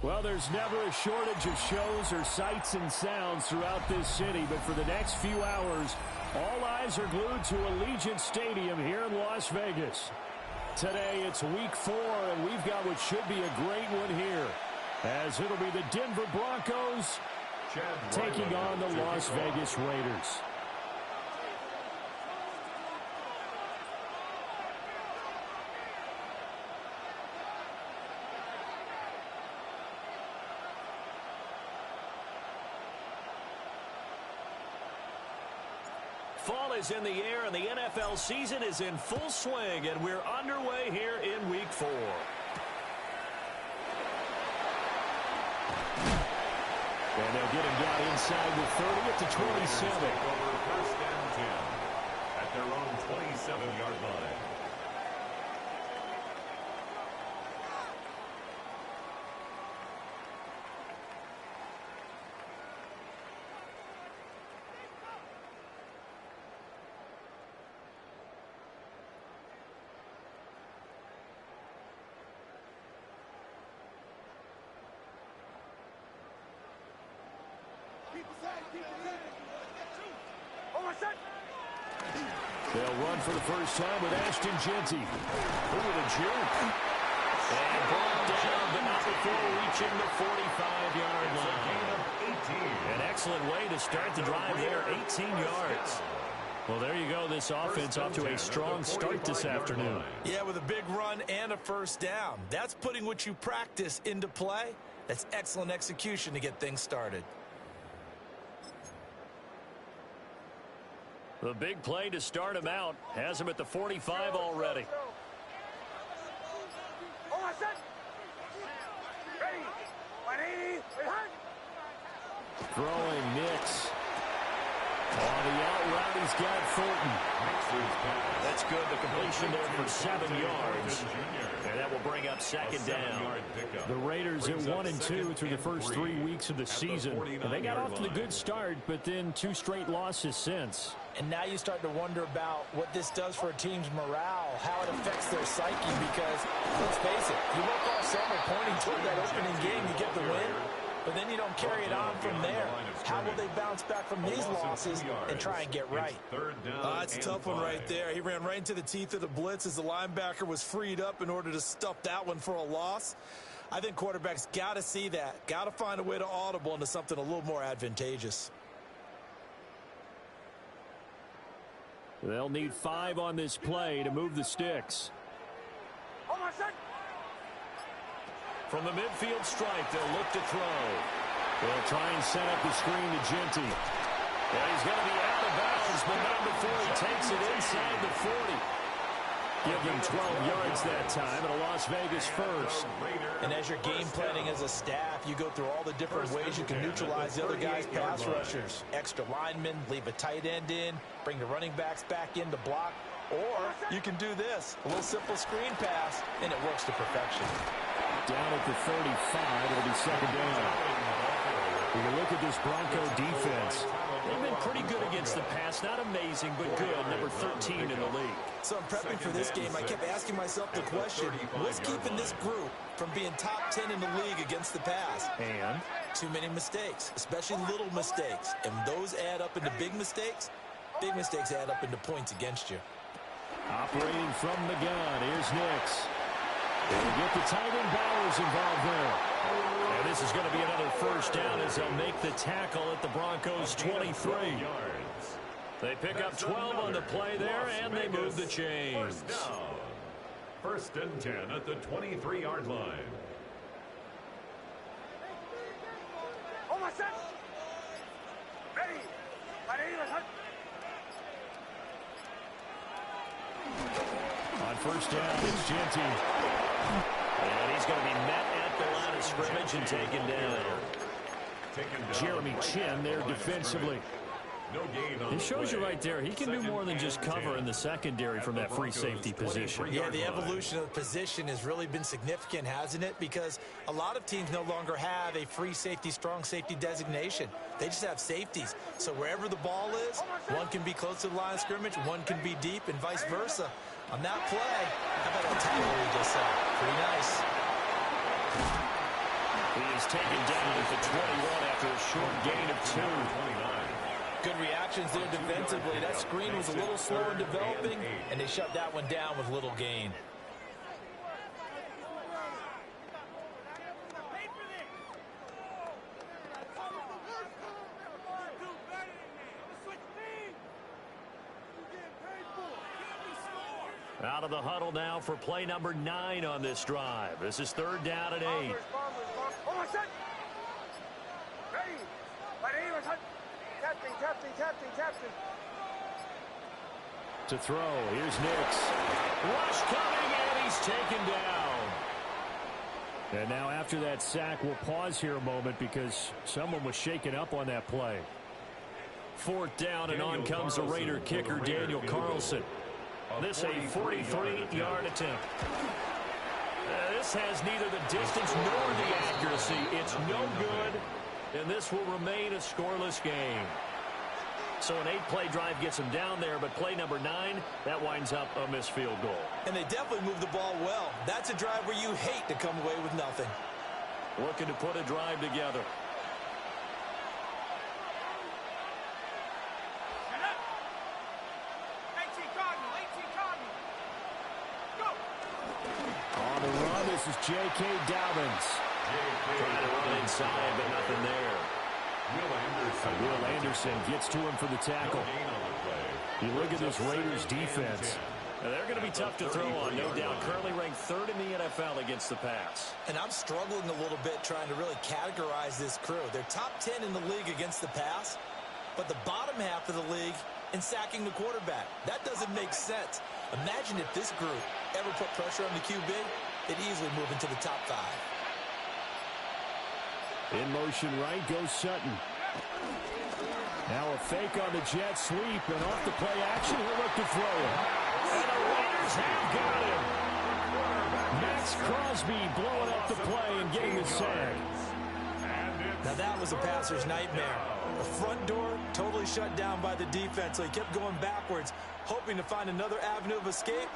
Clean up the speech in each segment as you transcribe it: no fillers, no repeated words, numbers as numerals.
Well, there's never a shortage of shows or sights and sounds throughout this city, but for the next few hours, all eyes are glued to Allegiant Stadium here in Las Vegas. Today, it's Week 4, and we've got what should be a great one here, as it'll be the Denver Broncos taking on the Las Vegas Raiders. Fall is in the air, and the NFL season is in full swing, and we're underway here in Week 4. And they'll get him down inside the 30 at the 27. Over first and 10 at their own 27-yard line. They'll run for the first time with Ashton Jeanty. Who with a juke. And brought down, but not before reaching the 45-yard line. An excellent way to start the drive there, 18 yards. Well, there you go. This offense off to a strong start this afternoon. Yeah, with a big run and a first down. That's putting what you practice into play. That's excellent execution to get things started. The big play to start him out has him at the 45 already. Throwing Nix. On the out route, he's got Thornton. That's good. The completion there for 7 yards. And that will bring up second down. The Raiders at 1-2 through the first 3 weeks of the season. And they got off to the good start, but then 2 straight losses since. And now you start to wonder about what this does for a team's morale, how it affects their psyche, because, let's face it, you work all summer pointing toward that opening game, you get the win, but then you don't carry it on from there. How will they bounce back from these losses and try and get right? That's a tough one right there. He ran right into the teeth of the blitz as the linebacker was freed up in order to stuff that one for a loss. I think quarterbacks got to see that, got to find a way to audible into something a little more advantageous. They'll need 5 on this play to move the sticks. From the midfield stripe, they'll look to throw. They'll try and set up the screen to Jeanty. Well, he's going to be out of bounds, but not before he takes it inside the 40. Give them 12 yards that time, and a Las Vegas first. And as you're game planning as a staff, you go through all the different ways you can neutralize the other guy's pass rushers. Extra linemen, leave a tight end in, bring the running backs back in to block. Or you can do this, a little simple screen pass, and it works to perfection. Down at the 35, it'll be second down. When you look at this Bronco defense, they've been pretty good against the pass. Not amazing, but good. Number 13 in the league. So in prepping for this game, I kept asking myself the question, what's keeping this group from being top 10 in the league against the pass? And? Too many mistakes, especially little mistakes. And those add up into big mistakes. Big mistakes add up into points against you. Operating from the gun, here's Nix. They'll get the tight end Bowers involved there. And this is going to be another first down as they'll make the tackle at the Broncos' 23. They pick up 12 on the play there, and they move the chains. First and 10 at the 23-yard line. On first down, it's Jeanty. And he's going to be met at the line of scrimmage and taken down. Jeremy Chin there defensively. It shows you right there, he can do more than just cover in the secondary from that free safety position. Yeah, the evolution of the position has really been significant, hasn't it? Because a lot of teams no longer have a free safety, strong safety designation. They just have safeties. So wherever the ball is, one can be close to the line of scrimmage, one can be deep, and vice versa. On that play, how about that tackle we just saw? Pretty nice. He is taken down at the 21 after a short gain of 2. Good reactions there defensively. That screen was a little slow in developing, and they shut that one down with little gain. Out of the huddle now for play number 9 on this drive. This is 3rd down and 8. To throw, here's Nix. Rush coming, and he's taken down. And now after that sack, we'll pause here a moment because someone was shaken up on that play. 4th down, and on comes the Raider kicker, Daniel Carlson. This a 43-yard attempt. This has neither the distance nor the accuracy. It's no good, and this will remain a scoreless game. So an 8-play drive gets him down there, but play number 9, that winds up a missed field goal. And they definitely moved the ball well. That's a drive where you hate to come away with nothing. Looking to put a drive together. On the run, this is J.K. Dobbins. Trying to run inside, but nothing there. Will Anderson gets to him for the tackle. You look at this Raiders defense. Now, they're going to be tough to throw on, no doubt. Currently ranked 3rd in the NFL against the pass. And I'm struggling a little bit trying to really categorize this crew. They're top 10 in the league against the pass, but the bottom half of the league in sacking the quarterback. That doesn't make sense. Imagine if this group ever put pressure on the QB, they'd easily move into the top 5. In motion right goes Sutton. Now a fake on the jet sweep, and off the play action, he'll look to throw it. And the Raiders have got him. Max Crosby blowing up the play and getting the sack. Now that was a passer's nightmare. The front door totally shut down by the defense, so he kept going backwards, hoping to find another avenue of escape.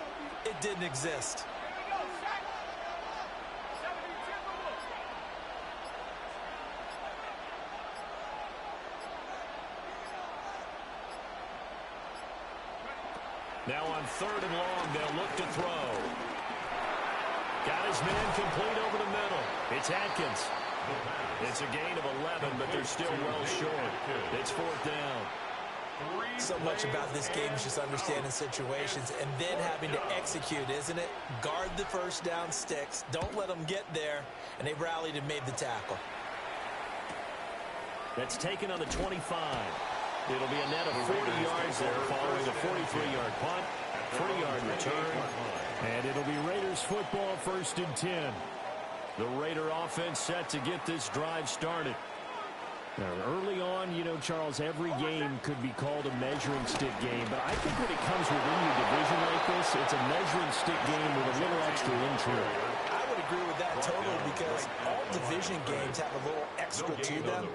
It didn't exist. Now on 3rd and long, they'll look to throw. Got his man complete over the middle. It's Atkins. It's a gain of 11, but they're still well short. It's 4th down. So much about this game is just understanding situations and then having to execute, isn't it? Guard the first down sticks. Don't let them get there. And they rallied and made the tackle. That's taken on the 25. It'll be a net of 40 yards there following a 43-yard punt, 3-yard return. And it'll be Raiders football, 1st and 10. The Raider offense set to get this drive started. Now, early on, you know, Charles, every game could be called a measuring stick game. But I think when it comes within your division like this, it's a measuring stick game with a little extra intrigue. I would agree with that totally because all division games have a little extra to them.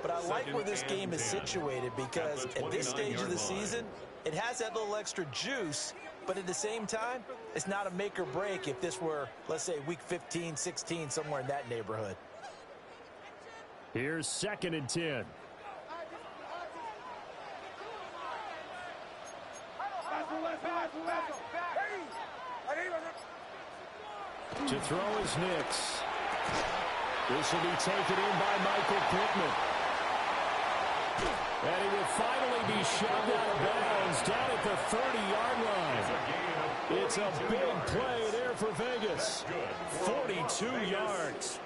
But I like where this game is situated because at this stage of the season, it has that little extra juice. But at the same time, it's not a make or break if this were, let's say, week 15, 16, somewhere in that neighborhood. Here's 2nd and 10. To throw is Nix. This will be taken in by Michael Pittman. And he will finally be shoved out of bounds down at the 30-yard line. It's a big play there for Vegas. 42 yards.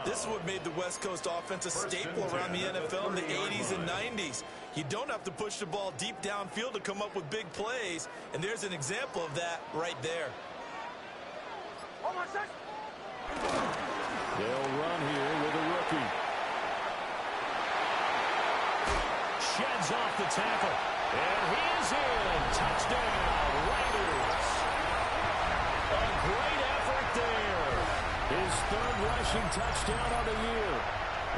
This is what made the West Coast offense a staple around the NFL in the 80s and 90s. You don't have to push the ball deep downfield to come up with big plays, and there's an example of that right there. They'll run here with a rookie. Sheds off the tackle, and he is in. Touchdown, Raiders. A great effort there. His 3rd rushing touchdown of the year.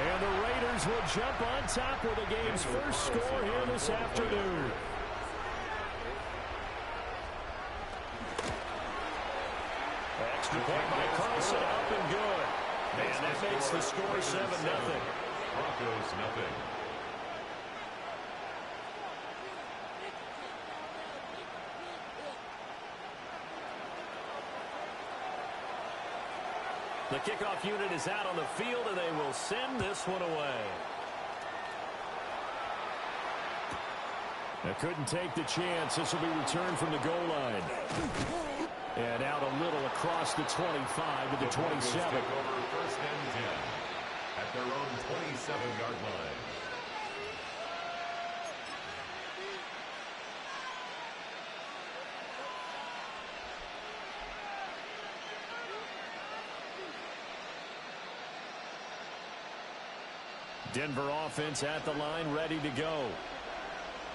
And the Raiders will jump on top with the game's first score here this afternoon. Extra point by Carlson, up and good. And that makes the score 7-0. Broncos nothing. The kickoff unit is out on the field, and they will send this one away. They couldn't take the chance. This will be returned from the goal line. And out a little across the 25 to the 27. Take over first and 10 at their own 27-yard line. Denver offense at the line, ready to go.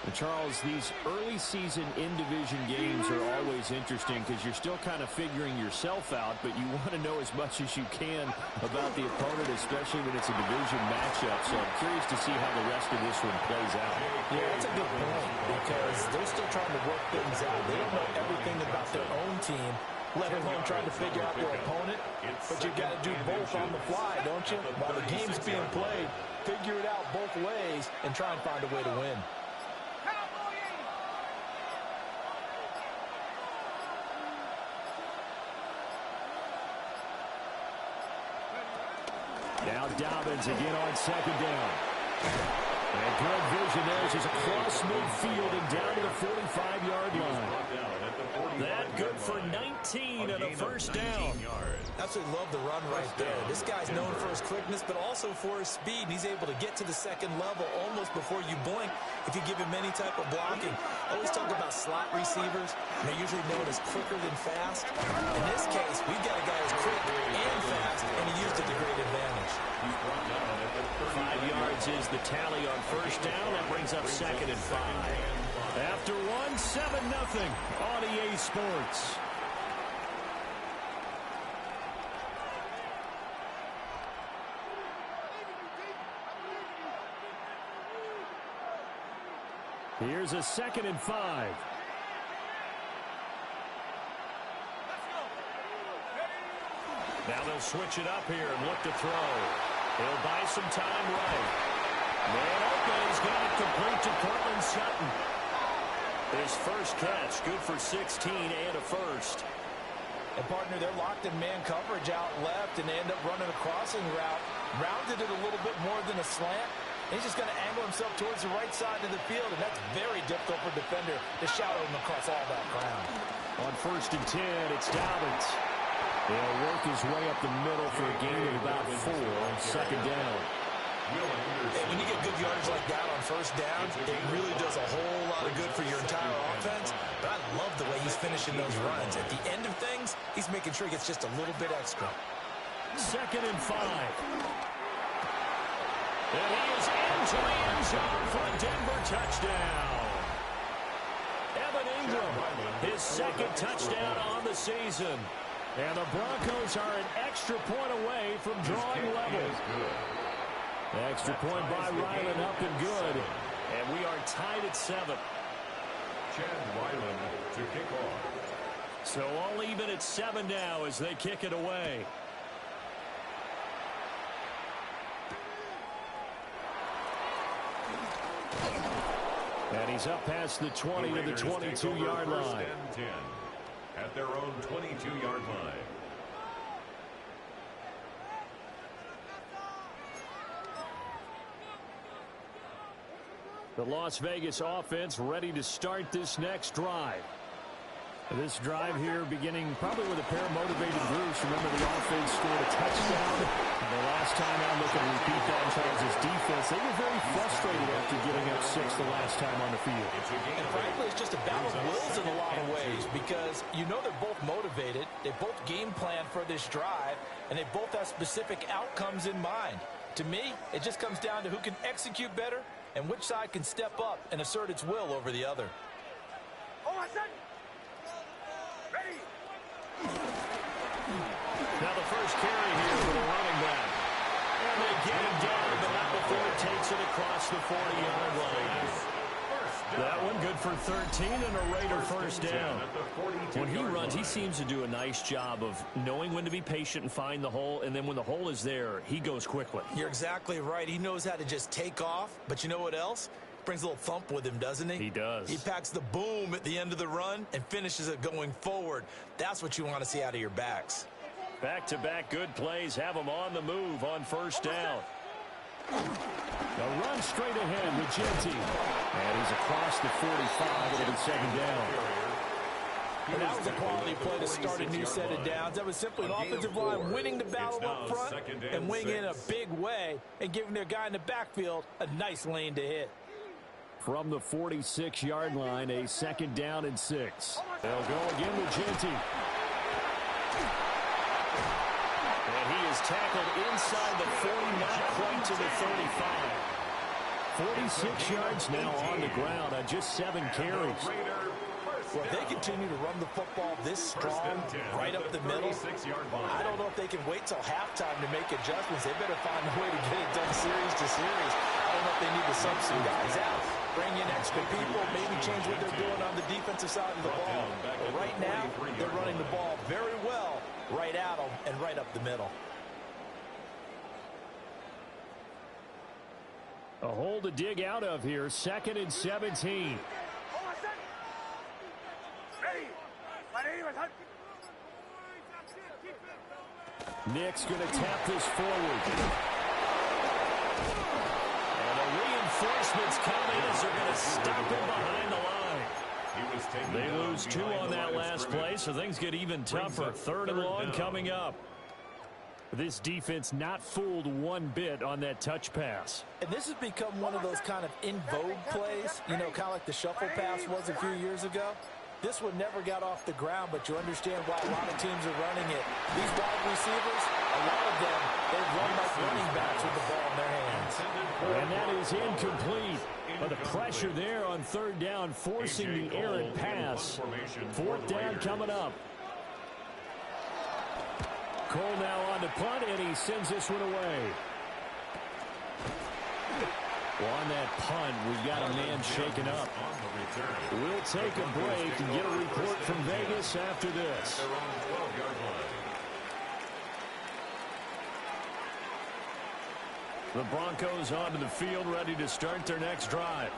And Charles, these early season in-division games are always interesting because you're still kind of figuring yourself out, but you want to know as much as you can about the opponent, especially when it's a division matchup. So I'm curious to see how the rest of this one plays out. Yeah, that's a good point because they're still trying to work things out. They don't know everything about their own team, let alone trying to figure out their opponent. But you've got to do both on the fly, don't you? While the game's being played, figure it out both ways and try and find a way to win. Now Dobbins again on second down. And good vision there as he's across midfield and down to the 45-yard line. That good for 19 and a first down. Absolutely love the run right there. This guy's known for his quickness, but also for his speed. And he's able to get to the second level almost before you blink if you give him any type of blocking. I always talk about slot receivers, and they're usually known as quicker than fast. In this case, we've got a guy who's quick and fast, and he used it to great advantage. 5 yards is the tally on first down. That brings up second and 5. After one, 7-0 on EA Sports. Here's a second and 5. Now they'll switch it up here and look to throw. He'll buy some time right. Man open, he's got it complete to Cortland Sutton. His first catch, good for 16 and a first. And, partner, they're locked in man coverage out left, and they end up running a crossing route. Rounded it a little bit more than a slant. He's just going to angle himself towards the right side of the field, and that's very difficult for a defender to shadow him across all that ground. On first and 10, it's Dobbins. He'll work his way up the middle for a gain of about 4 on second down. And when you get good yardage like that on first down, it really does a whole lot of good for your entire offense. But I love the way he's finishing those runs. At the end of things, he's making sure he gets just a little bit extra. Second and 5. And he is into the end zone for a Denver touchdown. Evan Ingram, his second touchdown on the season. And the Broncos are an extra point away from drawing level. Extra point by Ryland, up and good. And we are tied at 7. Chad Ryland to kick off. So all even at 7 now as they kick it away. And he's up past the 20 to the 22-yard line. First and 10 at their own 22-yard line. The Las Vegas offense ready to start this next drive. This drive here beginning probably with a pair of motivated groups. Remember, the offense scored a touchdown. The last time out, looking to repeat that in Charles' defense. They were very frustrated after giving up 6 the last time on the field. And frankly, it's just a battle of wills in a lot of ways because you know they're both motivated. They both game plan for this drive, and they both have specific outcomes in mind. To me, it just comes down to who can execute better and which side can step up and assert its will over the other. Now the first carry here for the running back. And they get him down, but not before it takes it across the 40-yard line. First That one good for 13 and a Raider first down. When he runs, he seems to do a nice job of knowing when to be patient and find the hole, and then when the hole is there, he goes quickly. You're exactly right. He knows how to just take off, but you know what else? Brings a little thump with him, doesn't he? He does. He packs the boom at the end of the run and finishes it going forward. That's what you want to see out of your backs. Back-to-back good plays have him on the move on first down. A run straight ahead with Genti. And he's across the 45. It'll be second down. And that was a quality play to start a new set of downs. That was simply an offensive line winning the battle up front and winning in a big way and giving their guy in the backfield a nice lane to hit. From the 46-yard line, a second down and 6. They'll go again with Genti. And he is tackled inside the 40, not quite to the 35. 46 yards now on the ground on just 7 carries. Well, if they continue to run the football this strong right up the middle, I don't know if they can wait till halftime to make adjustments. They better find a way to get it done series to series. I don't know if they need to sub some guys out, bring in extra people, maybe change what they're doing on the defensive side of the ball. But right now, they're running the ball very well right at them and right up the middle. A hole to dig out of here, 2nd and 17. Nick's going to tap this forward. And the reinforcements come in as they're going to stop him behind the line. They lose 2 on that last play, so things get even tougher. 3rd and long coming up. This defense not fooled one bit on that touch pass. And this has become one of those kind of in vogue plays, you know, kind of like the shuffle pass was a few years ago. This one never got off the ground, but you understand why a lot of teams are running it. These wide receivers, a lot of them, they run like running backs with the ball in their hands. And that is incomplete. But the pressure there on 3rd down, forcing the errant pass. 4th down coming up. Cole now on to punt, and he sends this one away. Well, on that punt, we've got a man shaken up. We'll take a break and get a report from Vegas after this. The Broncos onto the field, ready to start their next drive.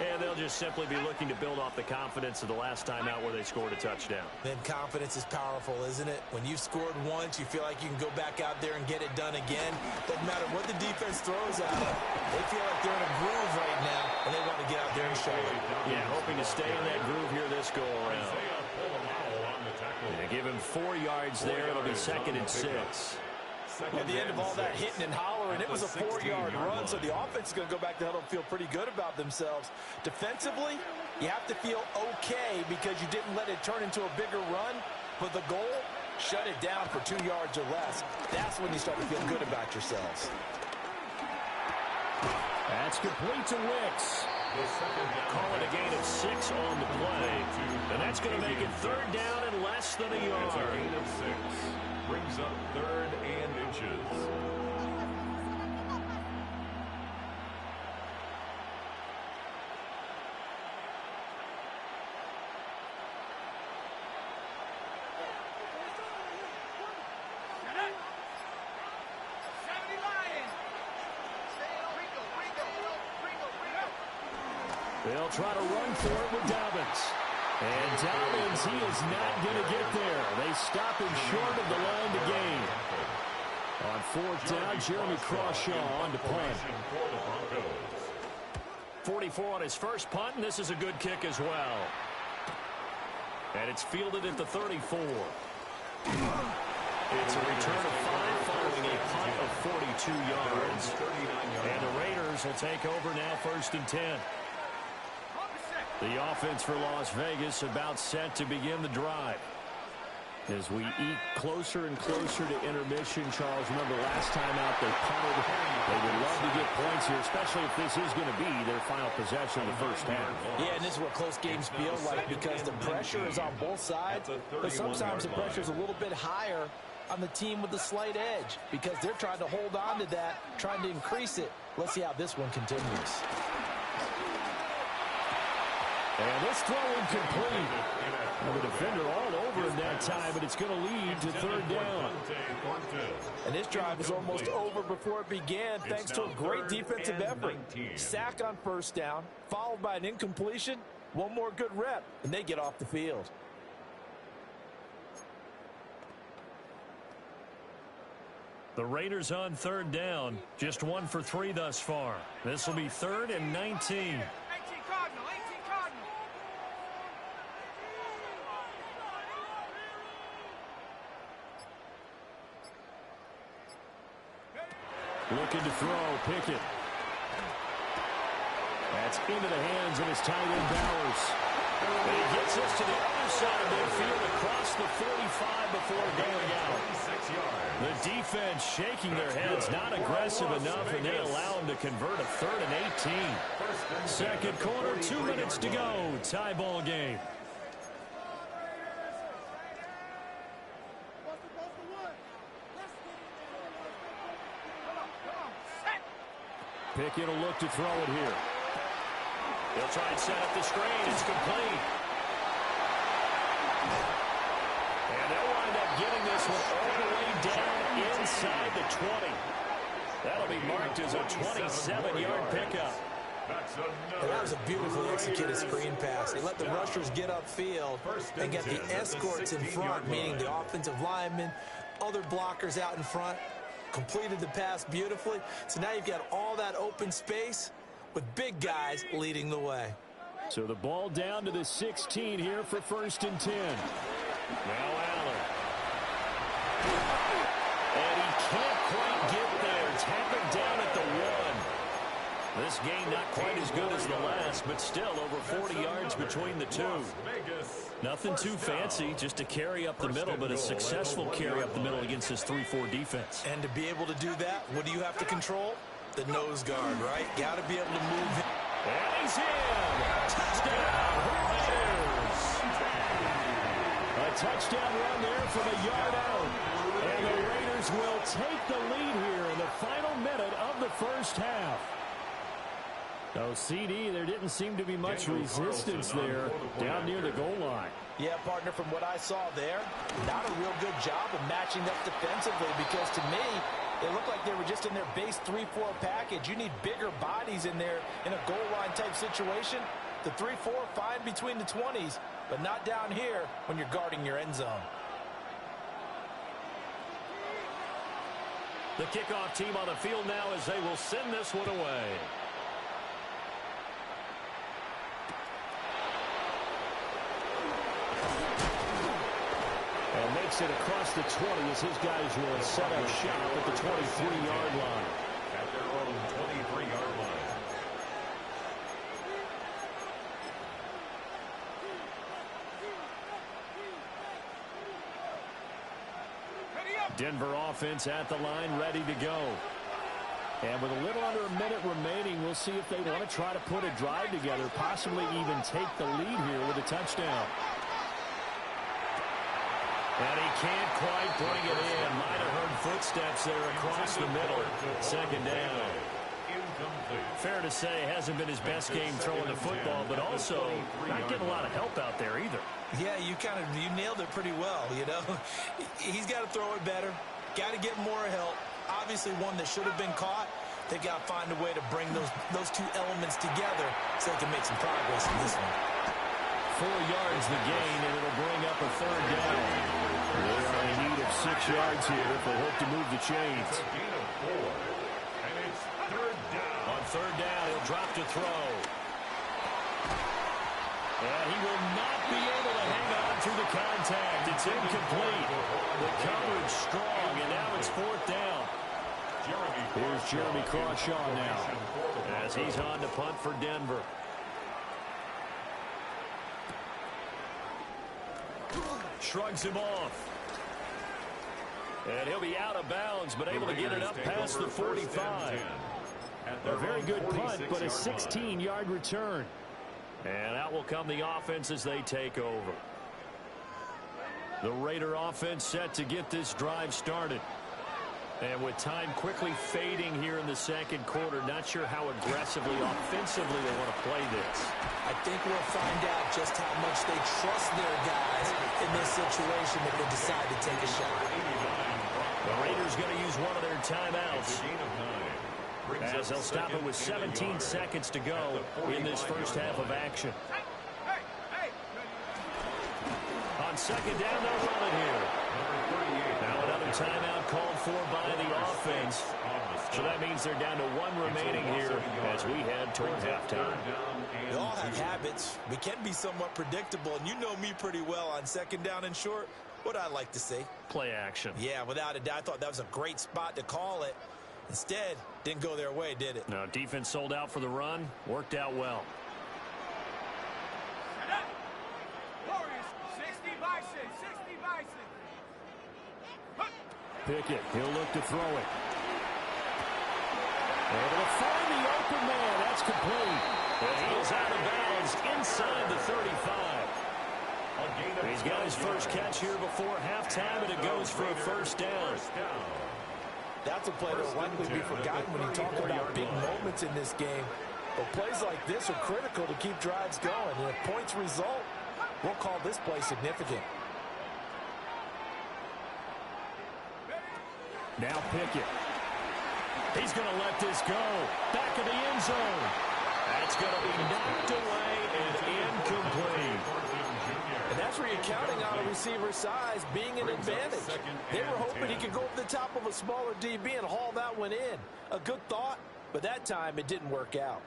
And they'll just simply be looking to build off the confidence of the last time out where they scored a touchdown. Then confidence is powerful, isn't it? When you've scored once, you feel like you can go back out there and get it done again. Doesn't matter what the defense throws at them. They feel like they're in a groove right now, and they want to get out there and show it. Yeah, hoping to stay in that groove here this go-around. Yeah, give him 4 yards there. It'll be 2nd and 6. At the end of all that hitting and hollering, it was a 4-yard run, so the offense is going to go back to huddle and feel pretty good about themselves. Defensively, you have to feel okay because you didn't let it turn into a bigger run, but the goal, shut it down for 2 yards or less. That's when you start to feel good about yourselves. That's complete to Wicks. Call it a gain of 6 on the play, and that's going to make it 3rd down and less than a yard. Gain of 6. Brings up 3rd and inches. They'll try to run for it with Dobbins. And Dobbins, he is not going to get there. They stop him short of the line to gain. On 4th down, Jeremy Crawshaw on to punt. 44 on his first punt, and this is a good kick as well. And it's fielded at the 34. It's a return of 5 following a punt of 42 yards. And the Raiders will take over now 1st and 10. The offense for Las Vegas about set to begin the drive. As we eat closer and closer to intermission, Charles, remember last time out they punted. They would love to get points here, especially if this is going to be their final possession of the first half. Yeah, and this is what close games feel like because the pressure is on both sides, but sometimes the pressure is a little bit higher on the team with the slight edge because they're trying to hold on to that, trying to increase it. Let's see how this one continues. And this throw incomplete. Well, the defender all over him that time, but it's going to lead to third down. And this drive is almost over before it began thanks to a great defensive effort. Sack on first down, followed by an incompletion. One more good rep, and they get off the field. The Raiders on third down. Just 1 for 3 thus far. This will be 3rd and 19. Looking to throw, Pickett. That's into the hands of his tight end, Bowers. And he gets us to the other side of midfield across the 45 before going out. The defense shaking their heads, not aggressive enough, and they allow him to convert a 3rd and 18. Second quarter, 2 minutes to go. Tie ball game. Pickett will look to throw it here. He'll try and set up the screen. It's complete. And they'll wind up getting this one all the way down inside the 20. That'll be marked as a 27-yard pickup. That was a beautifully executed screen pass. They let the rushers get upfield and get the escorts in front, meaning the offensive linemen, other blockers out in front. Completed the pass beautifully. So now you've got all that open space with big guys leading the way. So the ball down to the 16 here for 1st and 10. Now Allen. And he can't quite get there. Tackled down at the 1. This game not quite as good as the last, but still over 40 yards between the two. Nothing too fancy, just a carry up the middle, but a successful carry up the middle against this 3-4 defense. And to be able to do that, what do you have to control? The nose guard, right? Got to be able to move him. And he's in. Touchdown, Raiders. A touchdown run there from a yard out. And the Raiders will take the lead here in the final minute of the first half. Oh, CD, there didn't seem to be much resistance there down near the goal line. Yeah, partner, from what I saw there, not a real good job of matching up defensively because to me, it looked like they were just in their base 3-4 package. You need bigger bodies in there in a goal line type situation. The 3-4, fine between the 20s, but not down here when you're guarding your end zone. The kickoff team on the field now as they will send this one away. And makes it across the 20 as his guys will set up shop at the 23-yard line. At their own 23-yard line. Denver offense at the line, ready to go. And with a little under a minute remaining, we'll see if they want to try to put a drive together, possibly even take the lead here with a touchdown. And he can't quite bring it in. Might have heard footsteps there across the middle. Second down. Fair to say, hasn't been his best game throwing the football, but also not getting a lot of help out there either. Yeah, you nailed it pretty well, you know. He's got to throw it better. Got to get more help. Obviously one that should have been caught. They've got to find a way to bring those two elements together so they can make some progress in this one. 4 yards the gain, and it'll bring up a third down. They are in need of 6 yards here if they hope to move the chains. And it's third down. On third down, he'll drop to throw. And he will not be able to hang on through the contact. It's incomplete. The coverage strong, and now it's fourth down. Here's Jeremy Crawshaw now as he's on to punt for Denver. Shrugs him off. And he'll be out of bounds, but able to get it up past the 45. A very good punt, but a 16-yard return. And out will come the offense as they take over. The Raider offense set to get this drive started. And with time quickly fading here in the second quarter, not sure how aggressively, offensively they want to play this. I think we'll find out just how much they trust their guys in this situation if they decide to take a shot. The Raiders going to use one of their timeouts, as they'll stop it with 17 seconds to go in this first half of action. On second down, they'll run it here. Now another timeout called for by the offense. So that means they're down to one remaining here as we head toward halftime. We all have habits. We can be somewhat predictable, and you know me pretty well on second down and short. What I like to say? Play action. Yeah, without a doubt. I thought that was a great spot to call it. Instead, didn't go their way, did it? No, defense sold out for the run. Worked out well. Pickett, he'll look to throw it. Able to find the open man. That's complete. And he is out of bounds inside the 35. He's got his first catch here before halftime, and it goes for a first down. That's a play that will likely be forgotten when you talk about big moments in this game. But plays like this are critical to keep drives going. And if points result, we'll call this play significant. Now Pickett. He's going to let this go. Back of the end zone. That's going to be knocked away and incomplete. And that's where you're counting on a receiver's size being an advantage. They were hoping he could go over the top of a smaller DB and haul that one in. A good thought, but that time it didn't work out.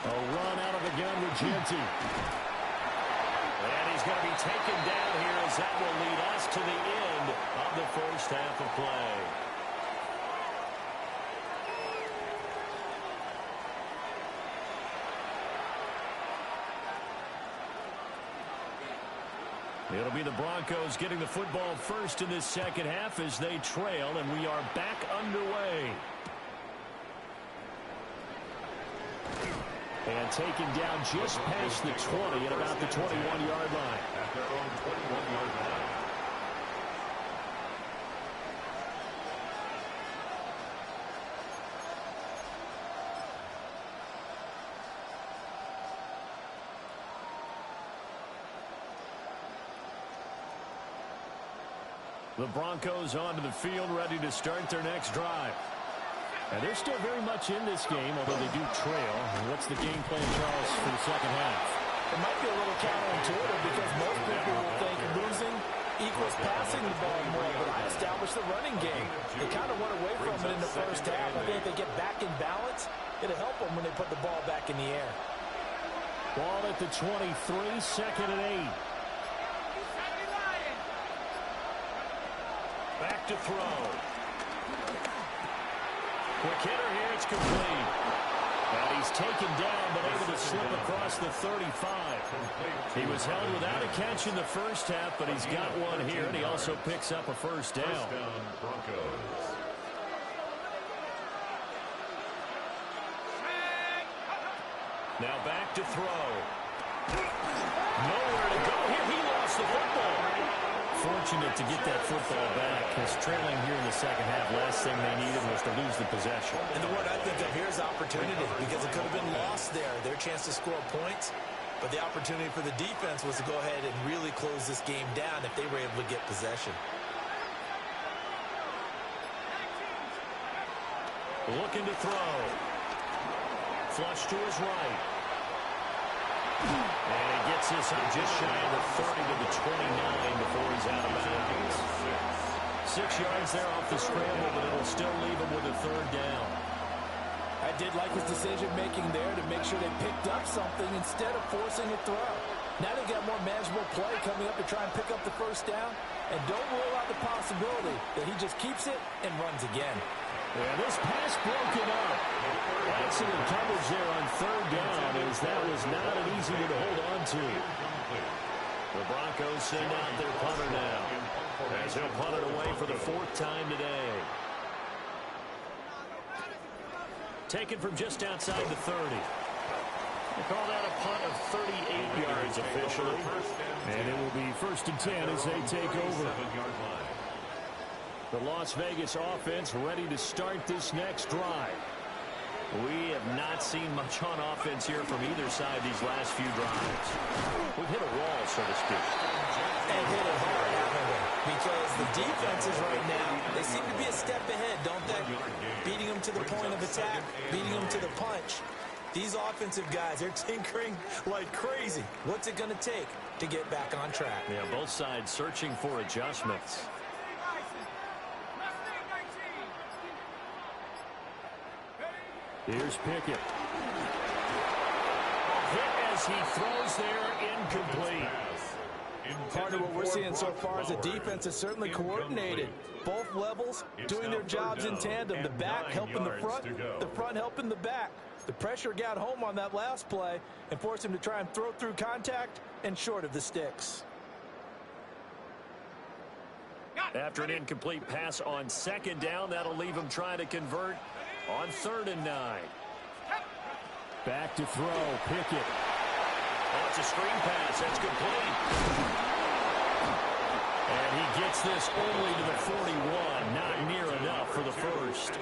A run out of the gun with Genty. And he's going to be taken down here as that will lead us to the end of the first half of play. It'll be the Broncos getting the football first in this second half as they trail, and we are back underway. And taken down just past the 20 at about the 21-yard line. At their own 21-yard line. The Broncos onto the field, ready to start their next drive. And they're still very much in this game, although they do trail. What's the game plan, Charles, for the second half? It might be a little counterintuitive because most people will think losing equals passing the ball more, but I established the running game. They kind of went away from it in the first half. I think if they get back in balance, it'll help them when they put the ball back in the air. Ball at the 23, second and 8. Back to throw. Quick hitter here, it's complete. And he's taken down, but able to slip across the 35. He was held without a catch in the first half, but he's got one here, and he also picks up a first down. First down, Broncos. Now back to throw. Nowhere to go here. He lost the football. Fortunate to get that football back. He's trailing here in the second half. Last thing they needed was to lose the possession. And the word I think of here is opportunity, because it could have been lost there. Their chance to score points, but the opportunity for the defense was to go ahead and really close this game down if they were able to get possession. Looking to throw. Flush to his right. And he gets this up just shy of the 30 to the 29 before he's out of bounds. 6 yards there off the scramble, but it'll still leave him with a third down. I did like his decision-making there to make sure they picked up something instead of forcing a throw. Now they got more manageable play coming up to try and pick up the first down. And don't rule out the possibility that he just keeps it and runs again. Yeah, this pass broken up. Excellent coverage there on third down, as that was not an easy one to hold on to. The Broncos send out their punter now. as he'll punt it away for the 4th time today. Taken from just outside the 30. They call that a punt of 38 yards officially. And it will be 1st and 10 as they take over. The Las Vegas offense ready to start this next drive. We have not seen much on offense here from either side these last few drives. We've hit a wall, so to speak. And hit it hard, haven't we? Because the defenses right now, they seem to be a step ahead, don't they? Beating them to the point of attack, beating them to the punch. These offensive guys, they're tinkering like crazy. What's it going to take to get back on track? Yeah, both sides searching for adjustments. Here's Pickett. Hit as he throws there, incomplete. Part of what we're seeing so far is the defense is certainly coordinated. Both levels doing their jobs in tandem. The back helping the front helping the back. The pressure got home on that last play and forced him to try and throw through contact and short of the sticks. After an incomplete pass on 2nd down, that'll leave him trying to convert on 3rd and 9. Back to throw, Pickett. Oh, it's a screen pass. That's complete. And he gets this only to the 41. Not near enough for the first.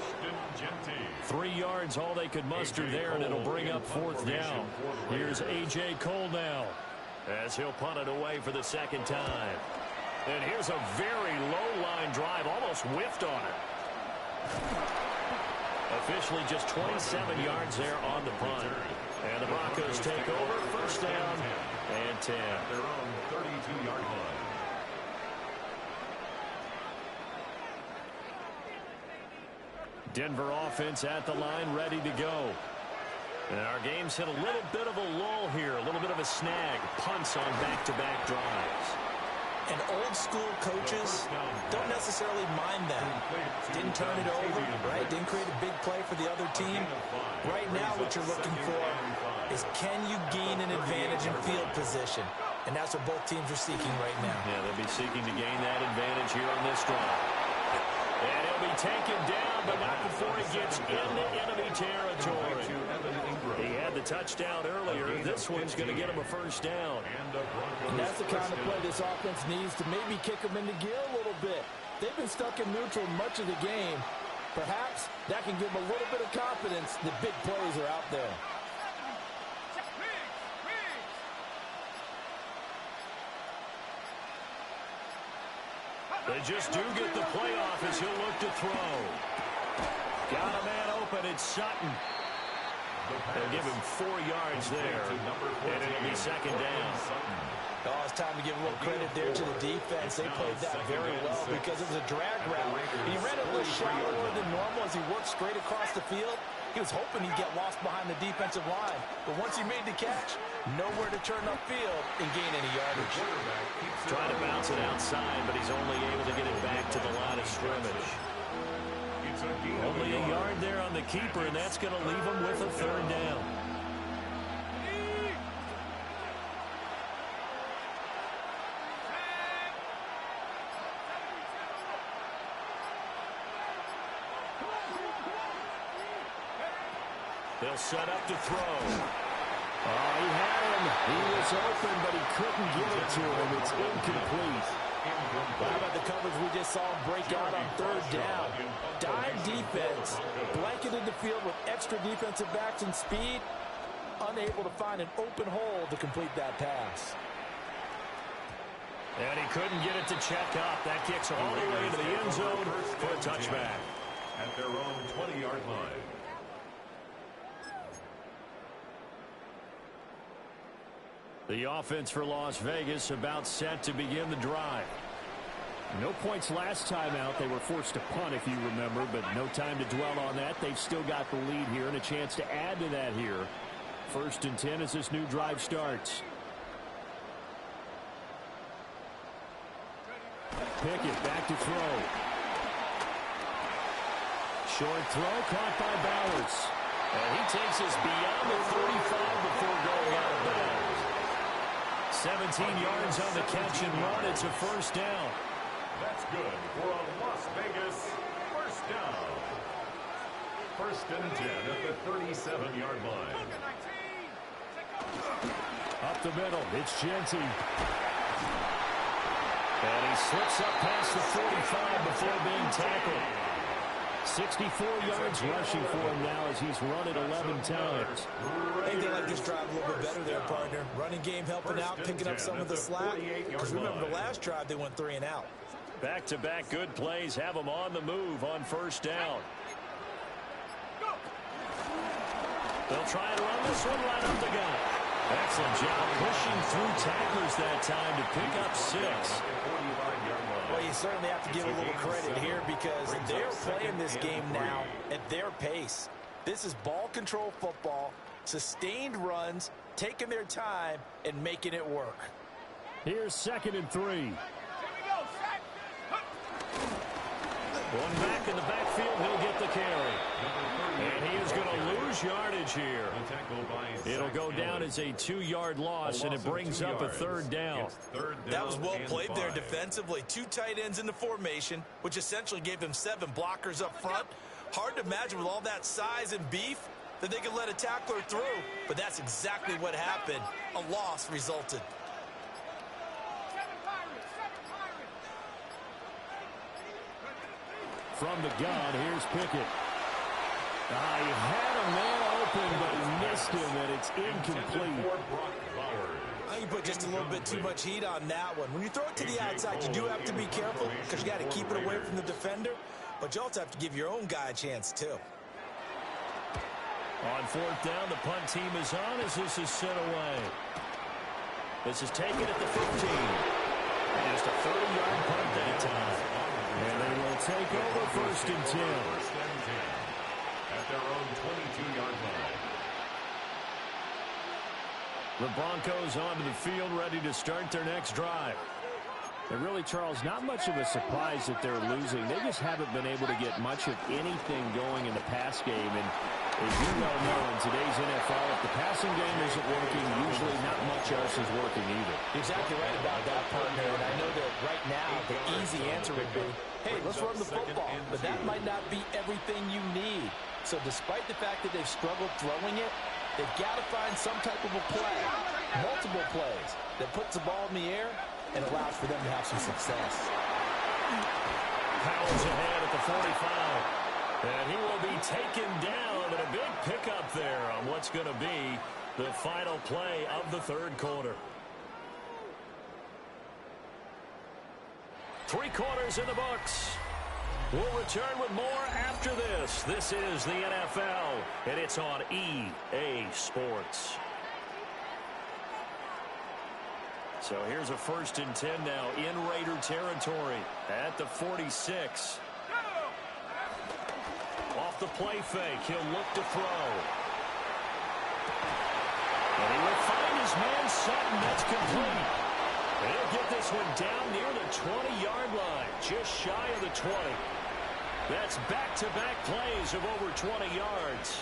3 yards, all they could muster there, and it'll bring up 4th down. Here's A.J. Cole now as he'll punt it away for the 2nd time. And here's a very low-line drive, almost whiffed on it. Officially just 27 yards there on the punt. And the Broncos take over, 1st down and 10. Their own 32-yard line. Denver offense at the line, ready to go. And our game's hit a little bit of a lull here, a little bit of a snag. Punts on back-to-back drives. And old-school coaches don't necessarily mind that. Didn't turn it over, right? Didn't create a big play for the other team. Right now what you're looking for is can you gain an advantage in field position? And that's what both teams are seeking right now. Yeah, they'll be seeking to gain that advantage here on this drive. And he'll be taken down, but not before he gets into enemy territory. He had the touchdown earlier. This one's going to get him a 1st down. And that's the kind of play this offense needs to maybe kick them into gear a little bit. They've been stuck in neutral much of the game. Perhaps that can give them a little bit of confidence that big plays are out there. They just do get the playoff as he'll look to throw. Got a man open. It's Sutton. They'll give him 4 yards there. And it'll be 2nd down. Oh, it's time to give a little credit there to the defense. They played that very well because it was a drag route. He ran a little shallower than normal as he worked straight across the field. He was hoping he'd get lost behind the defensive line. But once he made the catch, nowhere to turn upfield and gain any yardage. Trying to bounce it outside, but he's only able to get it back to the line of scrimmage. Only a yard there on the keeper, and that's going to leave him with a 3rd down. They'll set up to throw. Oh, he had him. He was open, but he couldn't get it to him. It's incomplete. How about the coverage we just saw him break out on 3rd down? Dime defense, blanketed the field with extra defensive backs and speed, unable to find an open hole to complete that pass. And he couldn't get it to check up. That kicks all the way to the end zone for a touchback. At their own 20-yard line. The offense for Las Vegas about set to begin the drive. No points last time out. They were forced to punt, if you remember, but no time to dwell on that. They've still got the lead here and a chance to add to that here. 1st and 10 as this new drive starts. Pickett back to throw. Short throw caught by Bowers. And he takes us beyond the 35 before going out of bounds. 17 yards on the catch and run. It's a 1st down. That's good for a Las Vegas first down. First and 10 at the 37-yard line. Up the middle, it's Genty. And he slips up past the 45 before being tackled. 64 yards rushing for him now as he's run it 11 times. I think they like this drive a little bit better there, partner. Running game helping out, picking up some of the slack. Because remember, the last drive they went 3 and out. Back-to-back good plays have them on the move on first down. They'll try and run this one right up the gut. Excellent job pushing through tacklers that time to pick up 6. Well, you certainly have to give a little credit here because they're playing this game now at their pace. This is ball control football, sustained runs, taking their time, and making it work. Here's 2nd and 3. One back in the backfield, he'll get the carry. And he is going to lose yardage here. It'll go down as a 2-yard loss, and it brings up a 3rd down. That was well played there defensively. 2 tight ends in the formation, which essentially gave them 7 blockers up front. Hard to imagine with all that size and beef that they could let a tackler through, but that's exactly what happened. A loss resulted. From the gun, here's Pickett. He had a man open, but he missed him, and it's incomplete. You put just a little bit too much heat on that one. When you throw it to the outside, you do have to be careful because you got to keep it away from the defender, but you also have to give your own guy a chance, too. On 4th down, the punt team is on as this is sent away. This is taken at the 15. Just a 30-yard punt that time. And they will take over 1st and 10. At their own 22-yard line. The Broncos onto the field, ready to start their next drive. And really, Charles, not much of a surprise that they're losing. They just haven't been able to get much of anything going in the pass game. And as you well know, in today's NFL, if the passing game isn't working, usually not much else is working either. Exactly right about that, partner. And I know that right now the easy answer would be, hey, let's run the football. But that might not be everything you need. So despite the fact that they've struggled throwing it, they've got to find some type of a play, multiple plays, that puts the ball in the air and allows for them to have some success. Powell's ahead at the 45. And he will be taken down, and a big pickup there on what's going to be the final play of the 3rd quarter. 3 quarters in the books. We'll return with more after this. This is the NFL, and it's on EA Sports. So here's a 1st and 10 now in Raider territory at the 46. Off the play fake, he'll look to throw. And he will find his man Sutton. That's complete. And he'll get this one down near the 20-yard line, just shy of the 20. That's back-to-back plays of over 20 yards.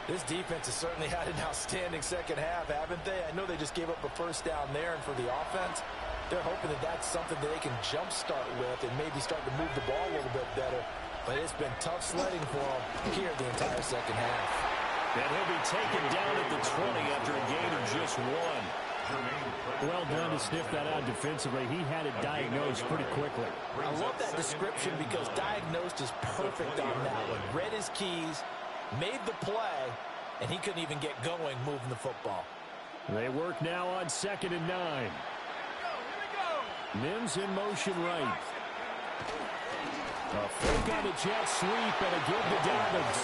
This defense has certainly had an outstanding second half, haven't they? I know they just gave up a 1st down there, and for the offense, they're hoping that that's something that they can jumpstart with and maybe start to move the ball a little bit better. But it's been tough sledding for them here the entire second half. And he'll be taken down at the 20 after a gain of just 1. Well done to sniff that out defensively. He had it diagnosed pretty quickly. I love that description because diagnosed is perfect on that one. Read his keys, made the play, and he couldn't even get going moving the football. They work now on 2nd and 9. Mims in motion right. A fake on a jet sweep and a give to Dobbins.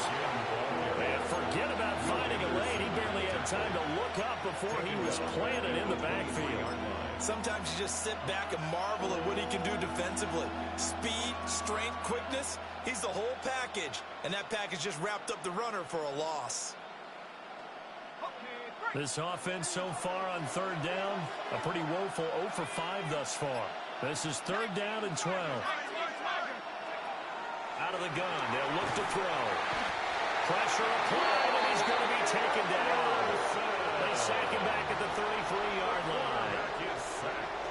And forget about finding a lane. He barely had time to look up before he was planted in the backfield. Sometimes you just sit back and marvel at what he can do defensively. Speed, strength, quickness, he's the whole package. And that package just wrapped up the runner for a loss. This offense so far on 3rd down, a pretty woeful 0 for 5 thus far. This is 3rd down and 12. Out of the gun, they'll look to throw. Pressure applied, and he's going to be taken down. They sack him back at the 33-yard line.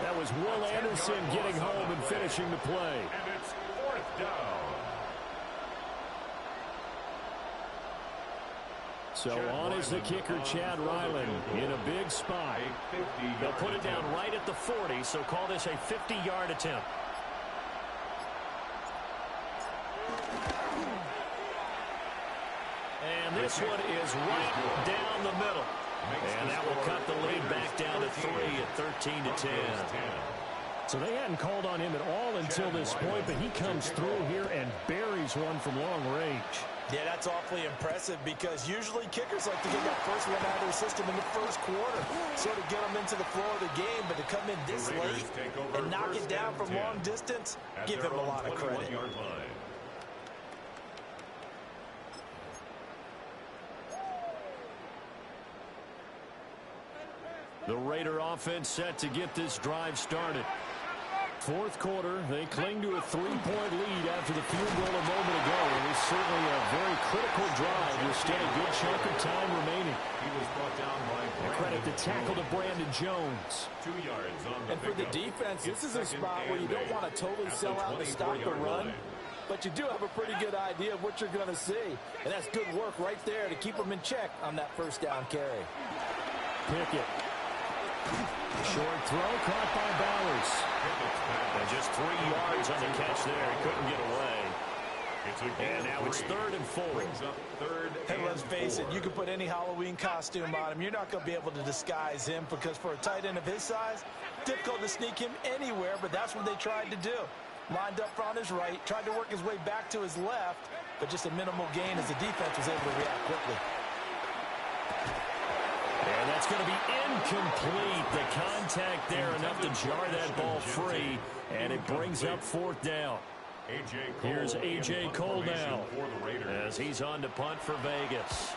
That was Will Anderson getting home and finishing the play. And it's 4th down. So on is the kicker, Chad Ryland, in a big spot. They'll put it down right at the 40, so call this a 50-yard attempt. And this one is right down the middle. And that will cut the lead back down to 3 at 13-10. So they hadn't called on him at all until this point, but he comes through here and buries one from long range. Yeah, that's awfully impressive because usually kickers like to get that first one out of their system in the first quarter, sort of get them into the flow of the game, but to come in this late and knock it down from long distance, give him a lot of credit. The Raider offense set to get this drive started. Fourth quarter, they cling to a 3-point lead after the field goal a moment ago. It was certainly a very critical drive with still a good chunk of time remaining. He was brought down by credit the tackle to Brandon Jones. 2 yards on the and for the defense, this is a spot where you don't want to totally sell out to stop the run, but you do have a pretty good idea of what you're going to see. And that's good work right there to keep them in check on that first down carry. Pickett. Short throw caught by Bowers. And just 3 yards on the catch there. He couldn't get away. And now it's 3rd and 4. And let's face it, you can put any Halloween costume on him. You're not going to be able to disguise him because for a tight end of his size, difficult to sneak him anywhere, but that's what they tried to do. Lined up on his right, tried to work his way back to his left, but just a minimal gain as the defense was able to react quickly. And that's going to be incomplete. The contact there enough to jar that ball free, and it brings up 4th down. Here's A.J. Cole now as he's on to punt for Vegas.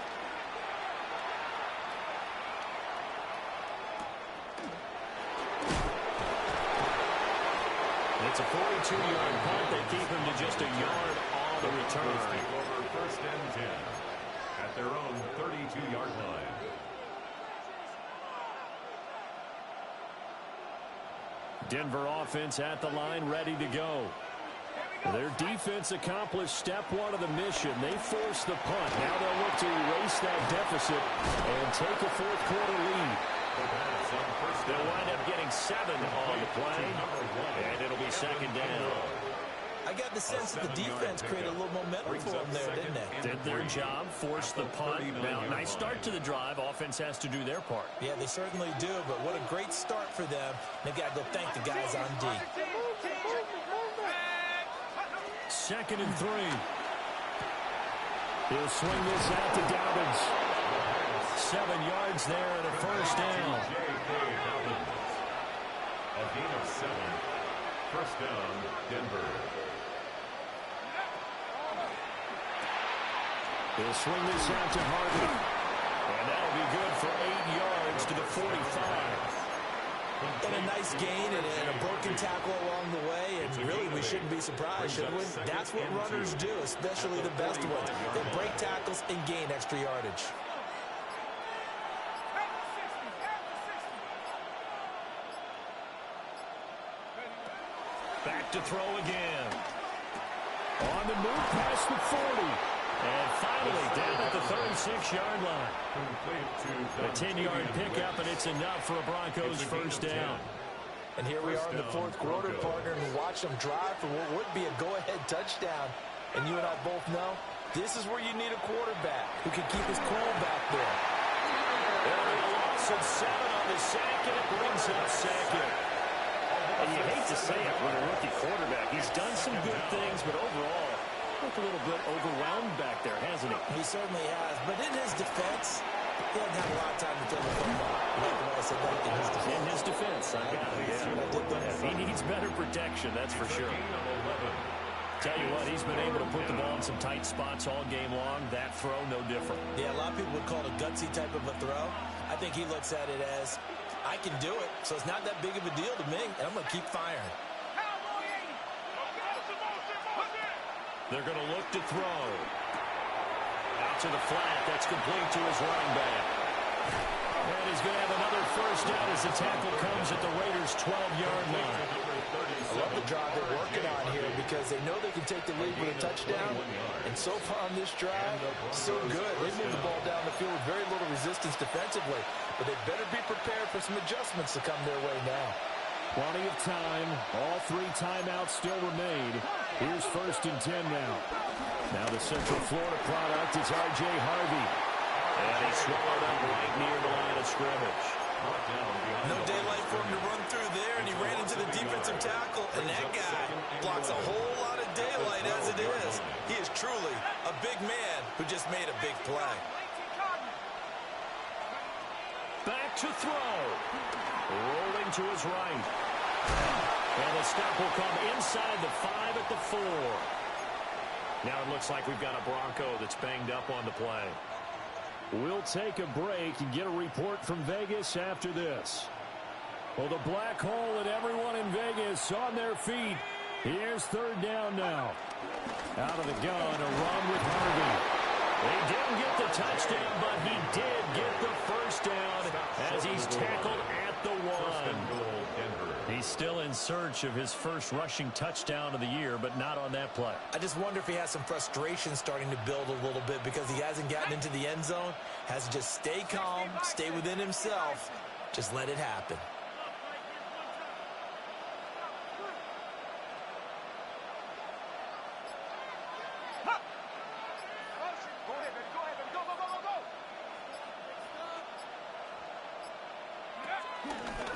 It's a 42-yard punt. They keep him to just a yard on the return. First and 10 at their own 32-yard line. Denver offense at the line, ready to go. Their defense accomplished step 1 of the mission. They forced the punt. Now they'll look to erase that deficit and take a 4th quarter lead. They'll wind up getting 7 on the play, and it'll be 2nd down. I got the sense that the defense created a little momentum for them there, didn't they? Did their job, forced the punt. Now, nice start to the drive. Offense has to do their part. Yeah, they certainly do, but what a great start for them. They've got to go thank the guys on D. 2nd and 3. He'll swing this out to Dobbins. 7 yards there and a first down. A gain of 7. First down, Denver. He'll swing this out to Harvey. And that'll be good for 8 yards to the 45. And a nice gain and a broken tackle along the way, and really we shouldn't be surprised, should we? That's what runners do, especially the best ones. They break tackles and gain extra yardage. Back to throw again. On the move past the 40. And finally down at the 36-yard line. A 10-yard pickup, and it's enough for a Broncos first down. And here we are in the 4th quarter, partner, and watch them drive for what would be a go-ahead touchdown. And you and I both know this is where you need a quarterback who can keep his cool back there. There'll be a loss of 7 on the sack, and it brings up 2nd. And you hate to say it with a rookie quarterback. He's done some good things, but overall, looked a little bit overwhelmed back there, hasn't he? He certainly has. But in his defense, he hasn't had a lot of time to throw the football. I said that in his defense. In his defense, I got it. Yeah. He needs better protection, that's for sure. Tell you what, he's been able to put the ball in some tight spots all game long. That throw, no different. Yeah, a lot of people would call it a gutsy type of a throw. I think he looks at it as, I can do it, so it's not that big of a deal to me, and I'm going to keep firing. They're going to look to throw. Out to the flat. That's complete to his running back. And he's going to have another first down as the tackle comes at the Raiders' 12-yard line. I love the drive they're working on here because they know they can take the lead with a touchdown. And so far on this drive, so good. They move the ball down the field with very little resistance defensively. But they better be prepared for some adjustments to come their way now. Plenty of time. All 3 timeouts still remain. Here's 1st and 10 now. Now the Central Florida product is R.J. Harvey. And he swallowed up right near the line of scrimmage. No daylight for him to run through there, and he ran into the defensive tackle, and that guy blocks a whole lot of daylight as it is. He is truly a big man who just made a big play. Back to throw. Rolling to his right. And the stop will come inside the 5 at the 4. Now it looks like we've got a Bronco that's banged up on the play. We'll take a break and get a report from Vegas after this. Well, the black hole and everyone in Vegas on their feet. Here's 3rd down now. Out of the gun, a run with Harvey. He didn't get the touchdown, but he did get the first down as he's tackled at the 1. He's still in search of his first rushing touchdown of the year, but not on that play. I just wonder if he has some frustration starting to build a little bit because he hasn't gotten into the end zone. Has to just stay calm, stay within himself, just let it happen.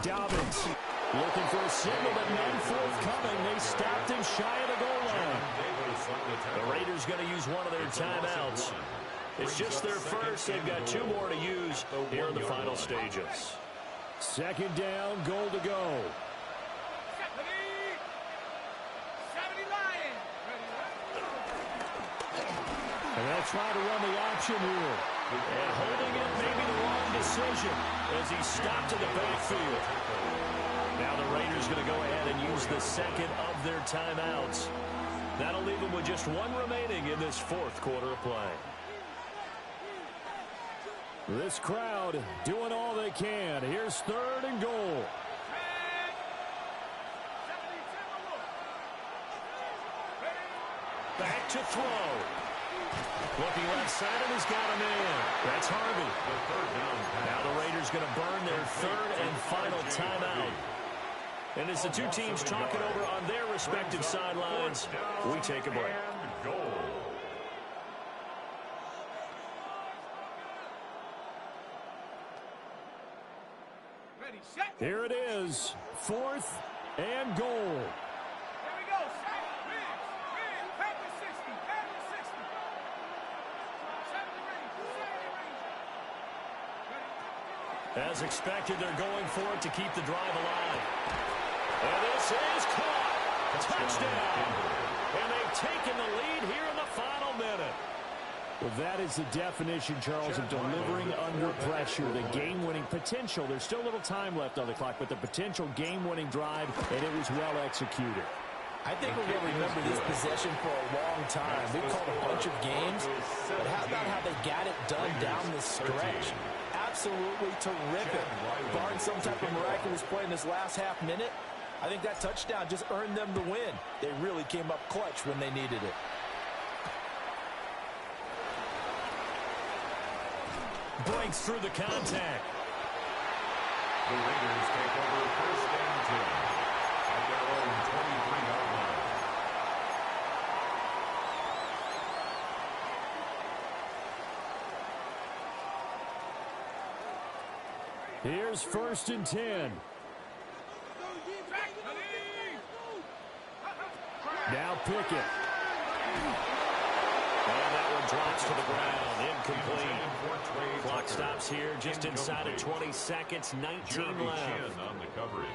Dobbins looking for a signal, but none forthcoming. They stopped him shy of the goal line. The Raiders going to use one of their timeouts. It's just their first. They've got 2 more to use here in the final stages. 2nd down, goal to go. And they'll try to run the option here. And holding it may be the wrong decision as he stopped in the backfield. Now the Raiders going to go ahead and use the 2nd of their timeouts. That'll leave them with just 1 remaining in this 4th quarter of play. This crowd doing all they can. Here's 3rd and goal. Back to throw. Looking left side, and he's got a man. That's Harvey. Now the Raiders going to burn their 3rd and final timeout. And as the 2 teams talk it over on their respective sidelines, we take a break. Here it is, 4th and goal. As expected, they're going for it to keep the drive alive. And this is caught. Touchdown. And they've taken the lead here in the final minute. Well, that is the definition, Charles, of delivering under pressure. The game-winning potential. There's still a little time left on the clock, but the potential game-winning drive, and it was well executed. I think we're going to remember this possession for a long time. We've called a bunch of games, but how about how they got it done down the stretch? Absolutely terrific. Barring some type of miraculous play in this last half minute, I think that touchdown just earned them the win. They really came up clutch when they needed it. Breaks through the contact. The Raiders take over 1st and 10 at their own 23-yard line. Here's 1st and 10. Now Pickett. And that one drops to the ground. Incomplete. Clock stops here just inside of 20 seconds. 19 left. On the coverage.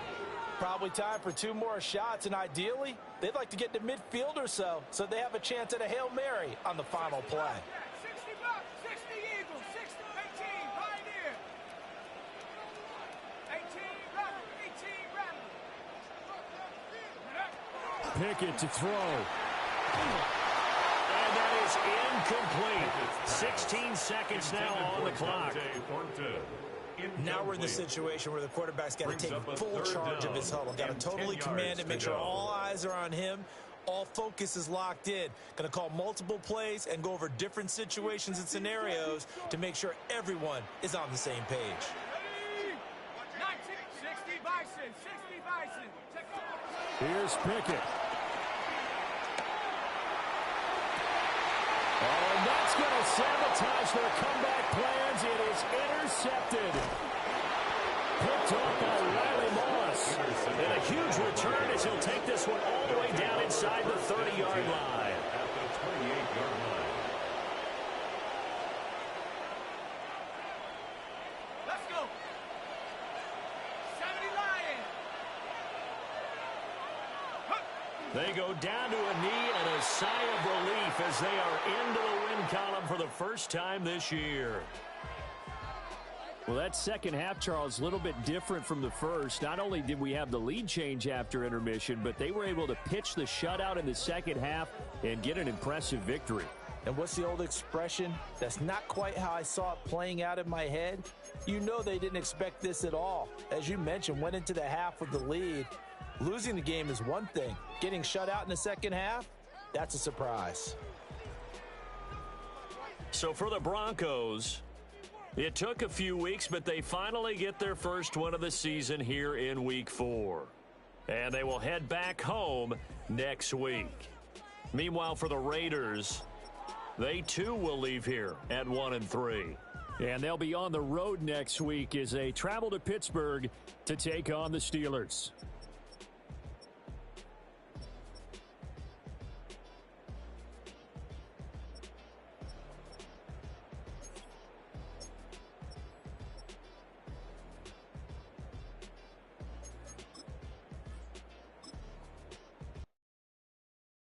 Probably time for 2 more shots, and ideally, they'd like to get to midfield or so they have a chance at a Hail Mary on the final play. 60 bucks, 60 Eagles, 60, 18, Pioneer. 18, Rebel, 18, Rebel. Pickett to throw. And that is incomplete. 16 seconds now on the clock. Now we're in the situation where the quarterback's got to take full charge of his huddle. Got to totally command it, make sure all eyes are on him. All focus is locked in. Going to call multiple plays and go over different situations and scenarios to make sure everyone is on the same page. 60 Bison, 60 Bison. Here's Pickett. Oh, and that's going to sabotage their comeback plans. It is intercepted. Picked off by Riley Moss. And a huge return as he'll take this one all the way down inside the 30-yard line. At the 28-yard line. Let's go. 70 Lions. They go down to a knee and a sigh of relief as they are into the win column for the first time this year. Well, that second half, Charles, a little bit different from the first. Not only did we have the lead change after intermission, but they were able to pitch the shutout in the second half and get an impressive victory. And what's the old expression? That's not quite how I saw it playing out in my head. You know they didn't expect this at all. As you mentioned, went into the half with the lead. Losing the game is one thing. Getting shut out in the second half, that's a surprise. So for the Broncos, it took a few weeks, but they finally get their first win of the season here in Week 4. And they will head back home next week. Meanwhile, for the Raiders, they too will leave here at 1-3. And they'll be on the road next week as they travel to Pittsburgh to take on the Steelers.